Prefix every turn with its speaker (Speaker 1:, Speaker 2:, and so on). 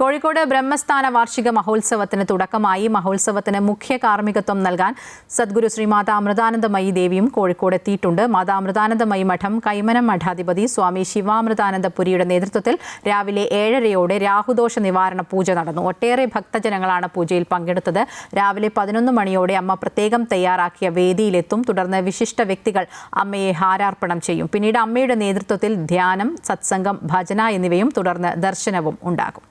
Speaker 1: കോഴിക്കോട് ബ്രഹ്മസ്ഥാന വാർഷിക മഹോത്സവത്തിന് തുടക്കമായി. മഹോത്സവത്തിന് മുഖ്യ കാർമ്മികത്വം നൽകാൻ സദ്ഗുരു ശ്രീ മാതാ അമൃതാനന്ദമയി ദേവിയും കോഴിക്കോട് എത്തിയിട്ടുണ്ട്. മാതാ അമൃതാനന്ദമയി മഠം കൈമനം മഠാധിപതി സ്വാമി ശിവാമൃതാനന്ദപുരിയുടെ നേതൃത്വത്തിൽ രാവിലെ 7:30 രാഹുദോഷ നിവാരണ പൂജ നടന്നു. ഒട്ടേറെ ഭക്തജനങ്ങളാണ് പൂജയിൽ പങ്കെടുത്തത്. രാവിലെ 11 മണിയോടെ അമ്മ പ്രത്യേകം തയ്യാറാക്കിയ വേദിയിലെത്തും. തുടർന്ന് വിശിഷ്ട വ്യക്തികൾ അമ്മയെ ഹാരാർപ്പണം ചെയ്യും. പിന്നീട് അമ്മയുടെ നേതൃത്വത്തിൽ ധ്യാനം, സത്സംഗം, ഭജന എന്നിവയും തുടർന്ന് ദർശനവും ഉണ്ടാകും.